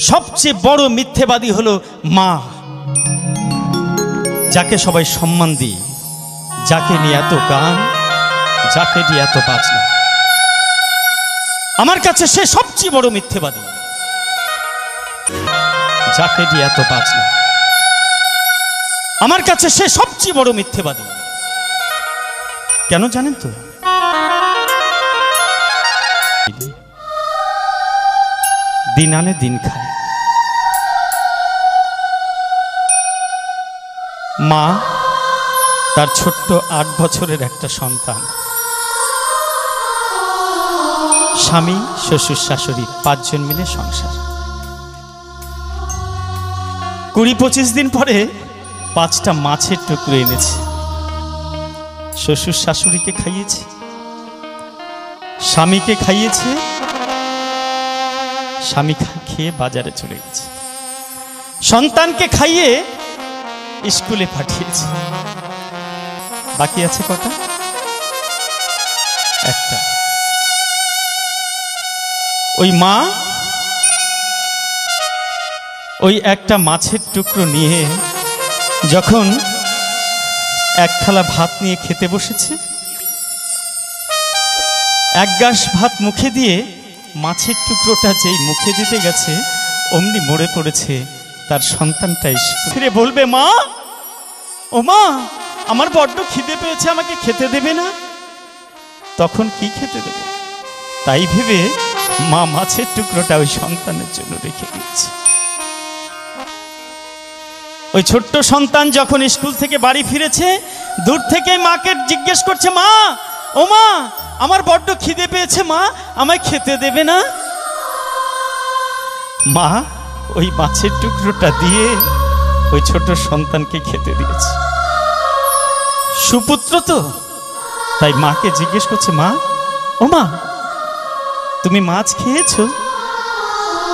সবচেয়ে বড় মিথ্যেবাদী হলো মা, যাকে সবাই সম্মান দিই, যাকে নিয়ে এত গান, যাকে নিয়ে এত বাজনা। আমার কাছে সে সবচেয়ে বড় মিথ্যেবাদী, যাকে নিয়ে এত বাজনা। আমার কাছে সে সবচেয়ে বড় মিথ্যেবাদী। কেন জানেন তো? দিন আনে দিন খায়। মা তার ছোট্ট 8 বছরের একটা সন্তান, স্বামী শ্বশুর শাশুড়ি 5 জন মিলে সংসার। 20-25 দিন পরে 5টা মাছের টুকরো এনেছে। শ্বশুর শাশুড়িকে খাইয়েছে, স্বামীকে খাইয়েছে, স্বামী খেয়ে বাজারে চলে গেছে, সন্তানকে খাইয়ে স্কুলে পাঠিয়েছে। বাকি আছে কটা? একটা। ওই মা ওই একটা মাছের টুকরো নিয়ে যখন এক থালা ভাত নিয়ে খেতে বসেছে, এক গাস ভাত মুখে দিয়ে মাছের টুকরোটা যেই মুখে দিতে গেছে, অমনি মরে পড়েছে তার সন্তানটা। ফিরে বলবে, মা, ও মা, আমার বড্ড খিদে পেয়েছে, আমাকে খেতে দেবে না? তখন কি খেতে দেবে? তাই ভেবে মা মাছের টুকরোটা ওই সন্তানের জন্য রেখে দিয়েছে। ওই ছোট্ট সন্তান যখন স্কুল থেকে বাড়ি ফিরেছে, দূর থেকে মাকে জিজ্ঞেস করছে, মা, ও মা, আমার বড্ড খিদে পেয়েছে, মা, আমায় খেতে দেবে না? মা ওই মাছের টুকরোটা দিয়ে ওই ছোট সন্তানকে খেতে দিয়েছে। সুপুত্র তো, তাই মাকে জিজ্ঞেস করছে, মা, ও মা, তুমি মাছ খেয়েছো?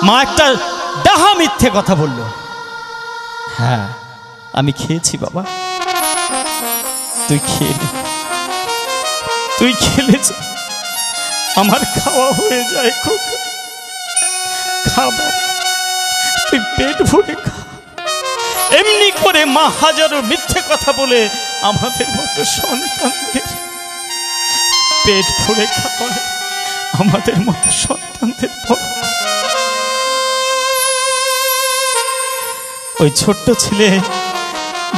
মা একটা ডাহা মিথ্যে কথা বলল, হ্যাঁ আমি খেয়েছি বাবা। তুই খেয়ে নে, তুই খেলে আমার খাওয়া হয়ে যায়, খাবার তুই পেট ভরে খা। এমনি করে মা হাজারো মিথ্যে কথা বলে আমাদের মতো সন্তানদের পেট ভরে খাওয়ায়, আমাদের মতো সন্তানদের। ওই ছোট্ট ছেলে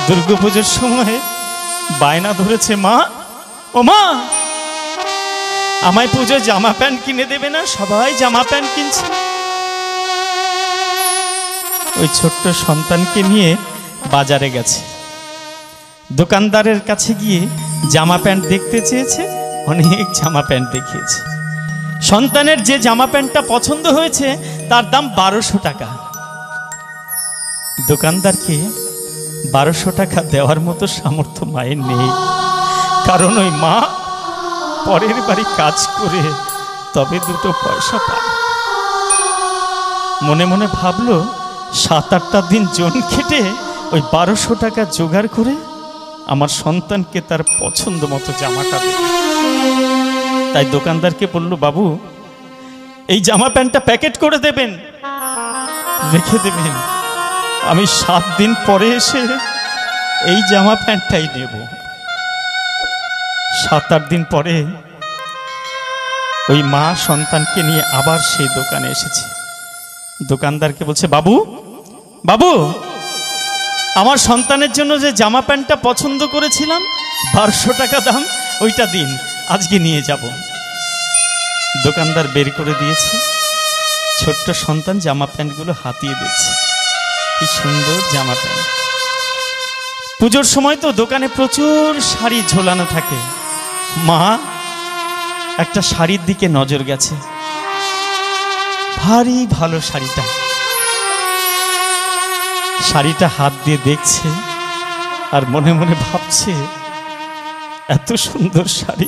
দুর্গাপুজোর সময় বায়না ধরেছে, মা, ও মা, আমায় পুজো জামা প্যান্ট কিনে দেবে না? সবাই জামা প্যান্ট কিনছে। ওই ছোট্ট সন্তানকে নিয়ে বাজারে গেছে, দোকানদারের কাছে গিয়ে জামা প্যান্ট দেখতে চেয়েছে, অনেক জামা প্যান্ট দেখিয়েছে। সন্তানের যে জামা প্যান্টটা পছন্দ হয়েছে তার দাম 1200 টাকা। দোকানদারকে 1200 টাকা দেওয়ার মতো সামর্থ্য মায়ের নেই, কারণ ওই মা পরের বাড়ি কাজ করে তবে 2 পয়সা পায়। মনে মনে ভাবলো, 7-8টা দিন জন খেটে ওই 1200 টাকা জোগাড় করে আমার সন্তানকে তার পছন্দ মতো জামাটা দেবে। তাই দোকানদারকে বলল, বাবু, এই জামা প্যান্টটা প্যাকেট করে দেবেন, রেখে দেবেন, আমি 7 দিন পরে এসে এই জামা প্যান্টটাই নেব। 7-8 দিন পরে ওই মা সন্তানকে নিয়ে আবার সেই দোকানে এসেছে। দোকানদারকে বলছে, বাবু, বাবু, আমার সন্তানের জন্য যে জামা প্যান্টটা পছন্দ করেছিলাম 1200 টাকা দাম, ওইটা দিন, আজকে নিয়ে যাব। দোকানদার বের করে দিয়েছে, ছোট্ট সন্তান জামা প্যান্টগুলো হাতিয়ে দেখছে, কি সুন্দর জামা প্যান্ট। পুজোর সময় তো দোকানে প্রচুর শাড়ি ঝোলানো থাকে। মা একটা শাড়ির দিকে নজর গেছে, ভারী ভালো শাড়িটা। শাড়িটা হাত দিয়ে দেখছে আর মনে মনে ভাবছে, এত সুন্দর শাড়ি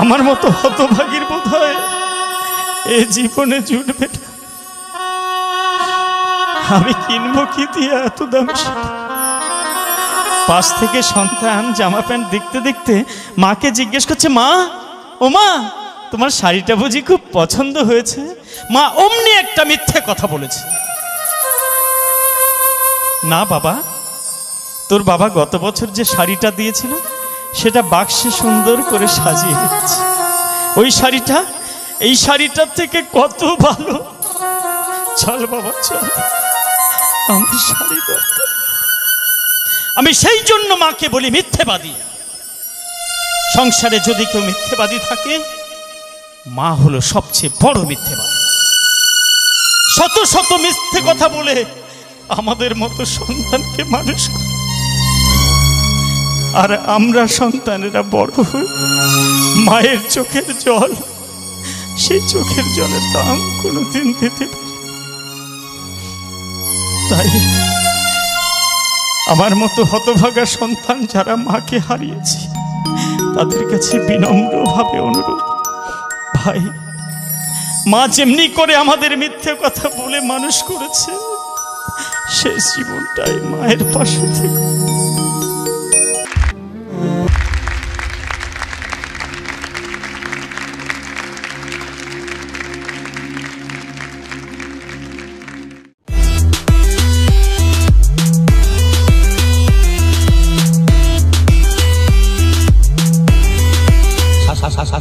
আমার মতো হতভাগীর বোধহয় এ জীবনে জুটবে না। আমি কিনবো কি দিয়ে এত দাম শাড়ি? পাশ থেকে সন্তান জামা প্যান্ট দেখতে দেখতে মাকে জিজ্ঞেস করছে, মা, ও মা, তোমার শাড়িটা বুঝি খুব পছন্দ হয়েছে? মা অমনি একটা মিথ্যে কথা বলেছে। না বাবা, তোর বাবা গত বছর যে শাড়িটা দিয়েছিল সেটা বাক্সে সুন্দর করে সাজিয়ে রেখেছে। ওই শাড়িটা এই শাড়িটার থেকে কত ভালো। চল বাবা চল, আমার শাড়ি দরকার। আমি সেই জন্য মাকে বলি মিথ্যেবাদী। সংসারে যদি কেউ মিথ্যেবাদী থাকে, মা হলো সবচেয়ে বড় মিথ্যেবাদী। শত শত মিথ্যে কথা বলে আমাদের মতো সন্তানকে মানুষ করে, আর আমরা সন্তানেরা বড় হই মায়ের চোখের জল, সেই চোখের জলের দাম কোনোদিন দিতে পারি। তাই আমার মতো হতভাগা সন্তান যারা মাকে হারিয়েছে তাদের কাছে বিনম্রভাবে অনুরোধ, ভাই মা যেমনি করে আমাদের মিথ্যে কথা বলে মানুষ করেছে, শেষ জীবনটাই মায়ের পাশে থেকে।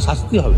শাস্তি হবে।